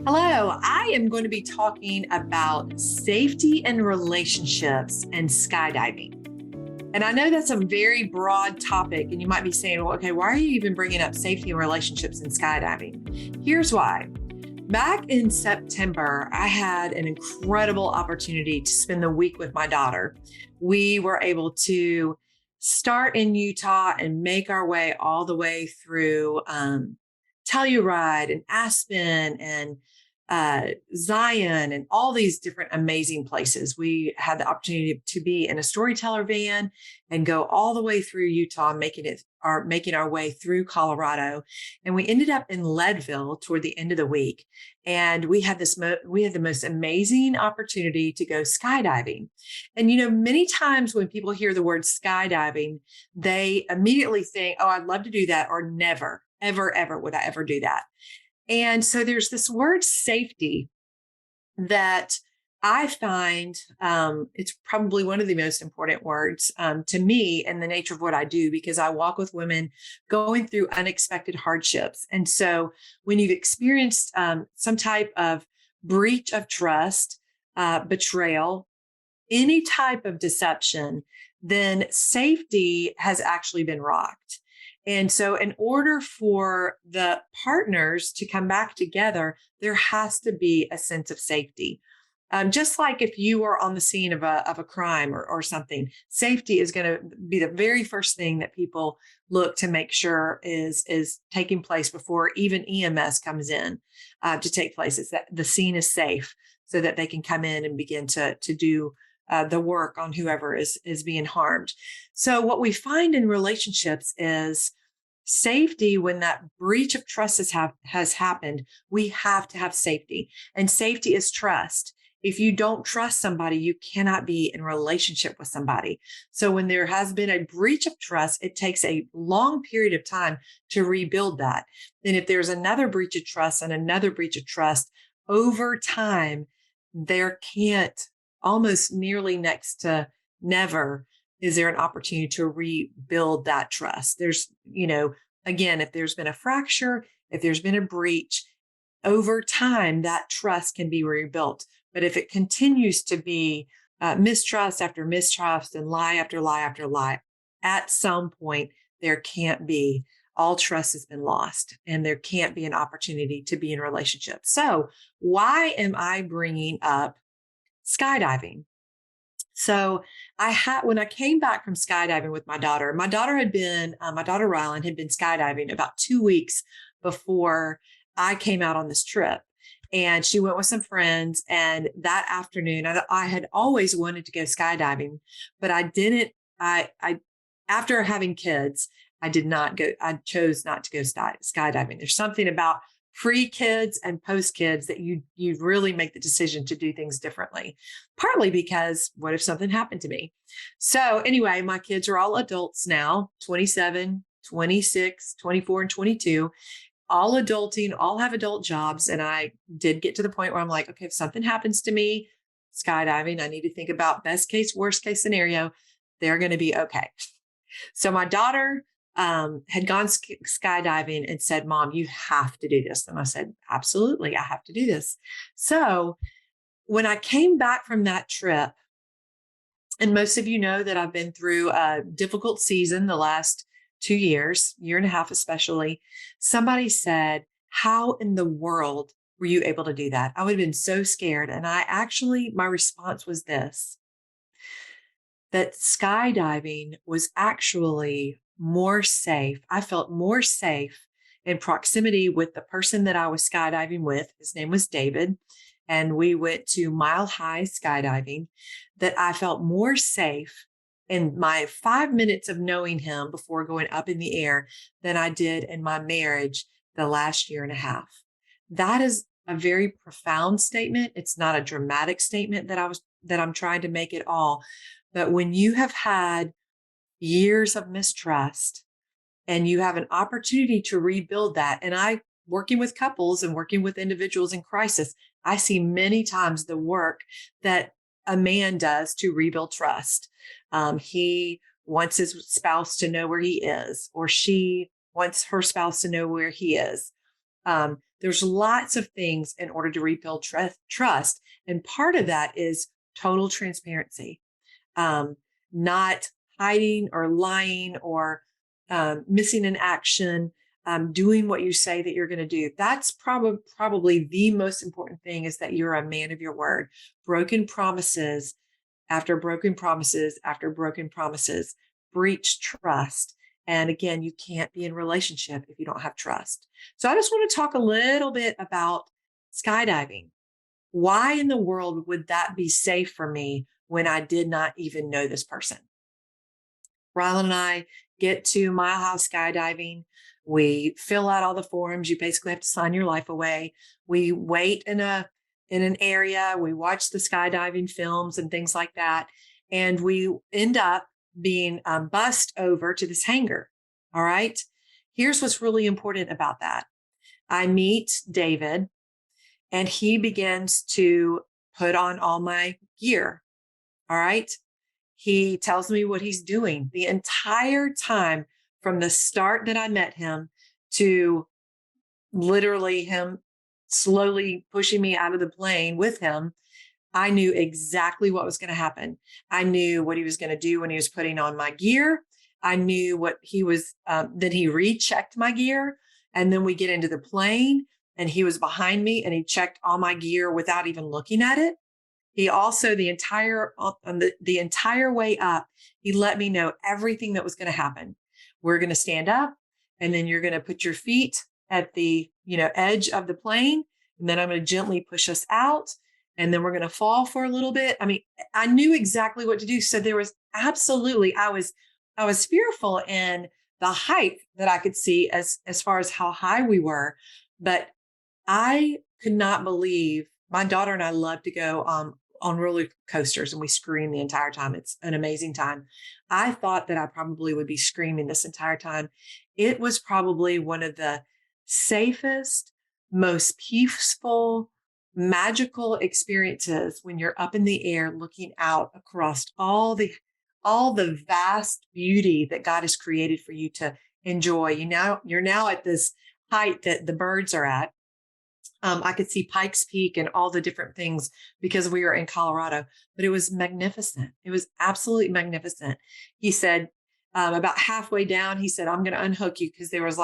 Hello, I am going to be talking about safety in relationships and skydiving. And I know that's a very broad topic, and you might be saying, well, okay, why are you even bringing up safety in relationships and skydiving? Here's why. Back in September, I had an incredible opportunity to spend the week with my daughter. We were able to start in Utah and make our way all the way through Telluride and Aspen and Zion and all these different amazing places. We had the opportunity to be in a storyteller van and go all the way through Utah, making our way through Colorado, and we ended up in Leadville toward the end of the week. And we had the most amazing opportunity to go skydiving. And many times when people hear the word skydiving, they immediately think, "Oh, I'd love to do that," or "Never, ever, ever would I ever do that." And so there's this word safety that I find it's probably one of the most important words to me in the nature of what I do, because I walk with women going through unexpected hardships. And so when you've experienced some type of breach of trust, betrayal, any type of deception, then safety has actually been rocked. And so, in order for the partners to come back together, there has to be a sense of safety. Just like if you are on the scene of a crime or something, safety is going to be the very first thing that people look to make sure is taking place before even EMS comes in to take place. Is that the scene is safe so that they can come in and begin to do the work on whoever is being harmed. So what we find in relationships is safety. When that breach of trust has happened, we have to have safety, and safety is trust. If you don't trust somebody, you cannot be in relationship with somebody. So when there has been a breach of trust, it takes a long period of time to rebuild that. And if there's another breach of trust and another breach of trust over time, there can't, almost nearly next to never, is there an opportunity to rebuild that trust. There's, again, if there's been a fracture, if there's been a breach, over time, that trust can be rebuilt. But if it continues to be mistrust after mistrust and lie after lie after lie, at some point, there can't be. All trust has been lost, and there can't be an opportunity to be in a relationship. So why am I bringing up skydiving? So when I came back from skydiving with my daughter my daughter Ryland had been skydiving about 2 weeks before I came out on this trip. And she went with some friends. And that afternoon, I had always wanted to go skydiving, but I didn't, after having kids, I did not go, I chose not to go skydiving. There's something about pre-kids and post-kids that you really make the decision to do things differently, partly because what if something happened to me? So anyway, my kids are all adults now, 27, 26, 24, and 22, all adulting, all have adult jobs. And I did get to the point where I'm like, okay, if something happens to me skydiving, I need to think about best case, worst case scenario. They're going to be okay. So my daughter had gone skydiving and said, "Mom, you have to do this." And I said, "Absolutely, I have to do this." So when I came back from that trip, and most of you know that I've been through a difficult season the last 2 years, year and a half especially, somebody said, "How in the world were you able to do that?" I would have been so scared. And my response was this: that skydiving was actually more safe. I felt more safe in proximity with the person that I was skydiving with. His name was David. And we went to Mile High skydiving, that I felt more safe in my 5 minutes of knowing him before going up in the air than I did in my marriage the last year and a half. That is a very profound statement. It's not a dramatic statement that I'm trying to make it all. But when you have had years of mistrust and you have an opportunity to rebuild that, and working with couples and working with individuals in crisis, I see many times the work that a man does to rebuild trust. He wants his spouse to know where he is, or she wants her spouse to know where he is. There's lots of things in order to rebuild trust. And part of that is total transparency, not hiding or lying or missing an action, doing what you say that you're going to do. That's probably the most important thing, is that you're a man of your word. Broken promises after broken promises after broken promises breach trust. And again, you can't be in a relationship if you don't have trust. So I just want to talk a little bit about skydiving. Why in the world would that be safe for me when I did not even know this person? Ryland and I get to Mile High Skydiving. We fill out all the forms. You basically have to sign your life away. We wait in an area. We watch the skydiving films and things like that. And we end up being bussed over to this hangar. All right. Here's what's really important about that. I meet David, and he begins to put on all my gear. All right. He tells me what he's doing the entire time, from the start that I met him to literally him slowly pushing me out of the plane with him. I knew exactly what was going to happen. I knew what he was going to do when he was putting on my gear. I knew what he was, that he rechecked my gear. And then we get into the plane, and he was behind me, and he checked all my gear without even looking at it. He also, the entire way up, he let me know everything that was going to happen. We're going to stand up, and then you're going to put your feet at the, edge of the plane. And then I'm going to gently push us out. And then we're going to fall for a little bit. I mean, I knew exactly what to do. So there was absolutely, I was fearful in the height that I could see as far as how high we were. But I could not believe, my daughter and I love to go on roller coasters, and we scream the entire time. It's an amazing time. I thought that I probably would be screaming this entire time. It was probably one of the safest, most peaceful, magical experiences when you're up in the air looking out across all the vast beauty that God has created for you to enjoy. You're now at this height that the birds are at. I could see Pikes Peak and all the different things because we were in Colorado, but it was magnificent. It was absolutely magnificent. He said, about halfway down, he said, I'm going to unhook you, because there was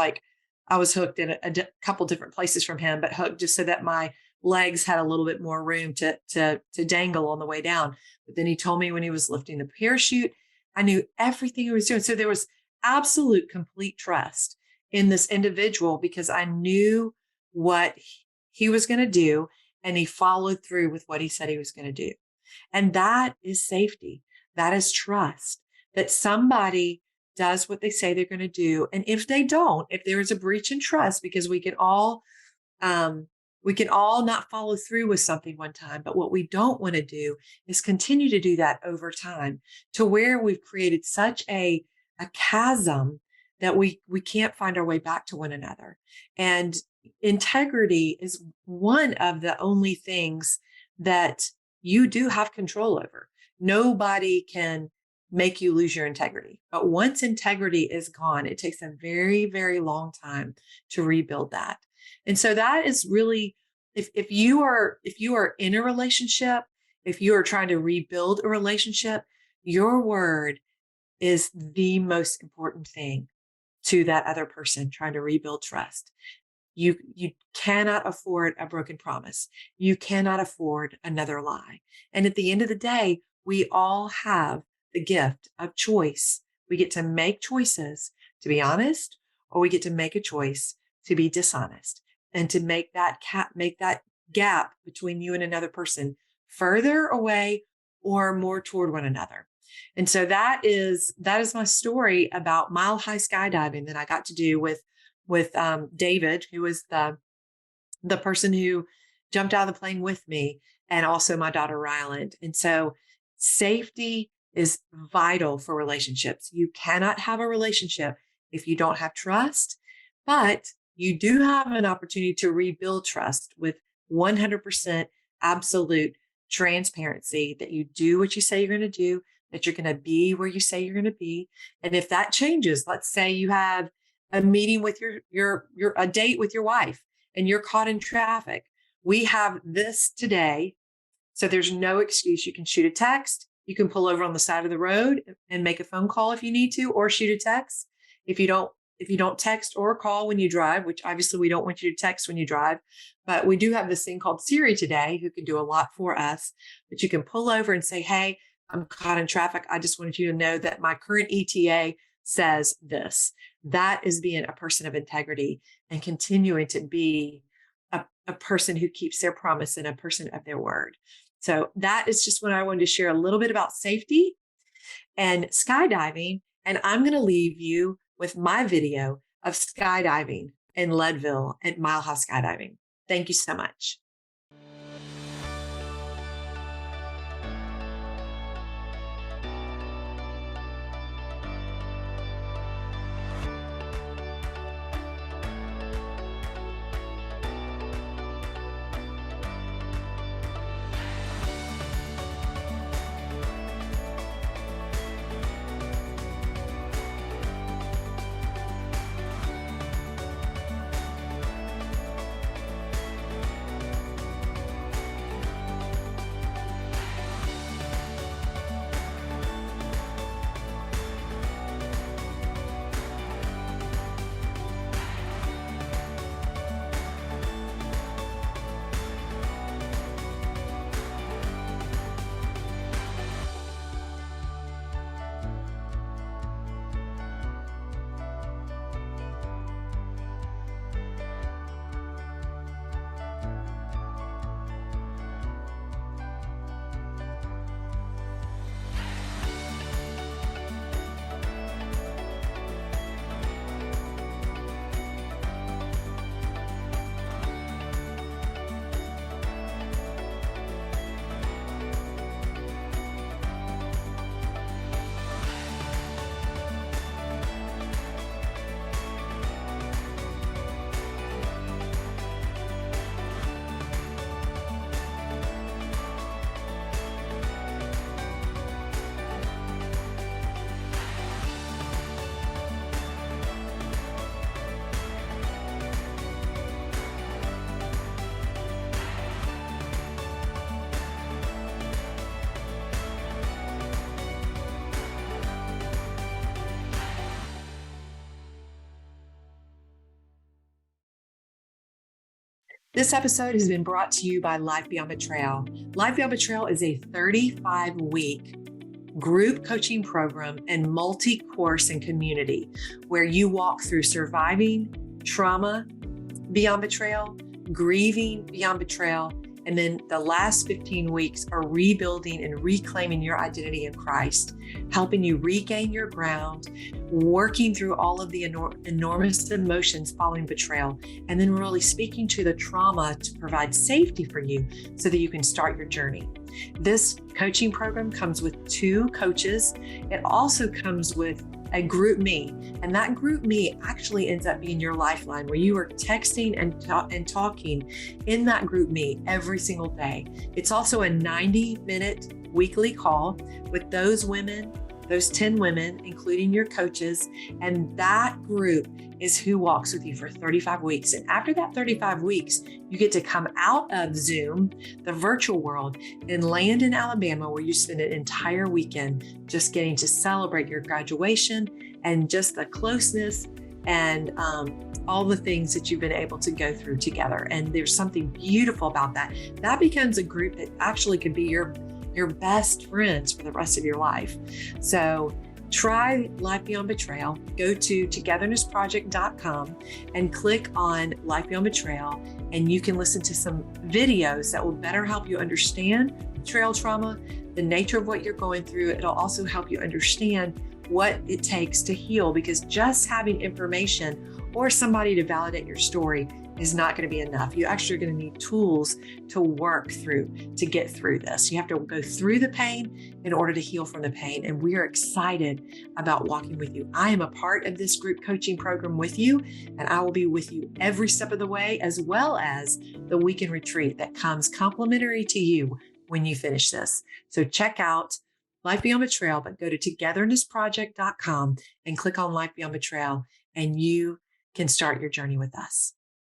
I was hooked in a couple different places from him, but hooked just so that my legs had a little bit more room to dangle on the way down. But then he told me when he was lifting the parachute, I knew everything he was doing. So there was absolute complete trust in this individual, because I knew what he was going to do, and he followed through with what he said he was going to do. And that is safety. That is trust, that somebody does what they say they're going to do. And if they don't, if there is a breach in trust, because we can all not follow through with something one time, but what we don't want to do is continue to do that over time, to where we've created such a chasm that we can't find our way back to one another. And integrity is one of the only things that you do have control over. Nobody can make you lose your integrity. But once integrity is gone, it takes a very, very long time to rebuild that. And so that is really, if you are in a relationship, if you are trying to rebuild a relationship, your word is the most important thing to that other person trying to rebuild trust. You cannot afford a broken promise. You cannot afford another lie. And at the end of the day, we all have the gift of choice. We get to make choices to be honest, or we get to make a choice to be dishonest, and to make that gap between you and another person further away or more toward one another. And so that is my story about Mile High Skydiving that I got to do with David, who was the person who jumped out of the plane with me, and also my daughter Ryland. And so safety is vital for relationships. You cannot have a relationship if you don't have trust, but you do have an opportunity to rebuild trust with 100% absolute transparency, that you do what you say you're going to do, that you're going to be where you say you're going to be. And if that changes, let's say you have a meeting with a date with your wife, and you're caught in traffic, we have this today. So there's no excuse. You can shoot a text. You can pull over on the side of the road and make a phone call if you need to, or shoot a text. If you don't text or call when you drive, which obviously we don't want you to text when you drive, but we do have this thing called Siri today who can do a lot for us. But you can pull over and say, hey, I'm caught in traffic. I just wanted you to know that my current ETA says this. That is being a person of integrity and continuing to be a person who keeps their promise and a person of their word. So that is just what I wanted to share a little bit about safety and skydiving. And I'm going to leave you with my video of skydiving in Leadville at Mile High Skydiving. Thank you so much. This episode has been brought to you by Life Beyond Betrayal. Life Beyond Betrayal is a 35-week group coaching program and multi-course and community where you walk through surviving trauma beyond betrayal, grieving beyond betrayal, and then the last 15 weeks are rebuilding and reclaiming your identity in Christ, helping you regain your ground, working through all of the enormous emotions following betrayal, and then really speaking to the trauma to provide safety for you so that you can start your journey. This coaching program comes with 2 coaches. It also comes with a group me, and that group me actually ends up being your lifeline where you are texting and talking in that group me every single day. It's also a 90-minute weekly call with those women, those 10 women, including your coaches, and that group is who walks with you for 35 weeks. And after that 35 weeks, you get to come out of Zoom, the virtual world, and land in Alabama where you spend an entire weekend just getting to celebrate your graduation and just the closeness and all the things that you've been able to go through together. And there's something beautiful about that. That becomes a group that actually could be your best friends for the rest of your life. So try Life Beyond Betrayal. Go to togethernessproject.com and click on Life Beyond Betrayal, and you can listen to some videos that will better help you understand betrayal trauma, the nature of what you're going through. It'll also help you understand what it takes to heal, because just having information or somebody to validate your story is not going to be enough. You're actually going to need tools to work through to get through this. You have to go through the pain in order to heal from the pain. And we are excited about walking with you. I am a part of this group coaching program with you, and I will be with you every step of the way, as well as the weekend retreat that comes complimentary to you when you finish this. So check out Life Beyond Betrayal, but go to togethernessproject.com and click on Life Beyond Betrayal, and you can start your journey with us.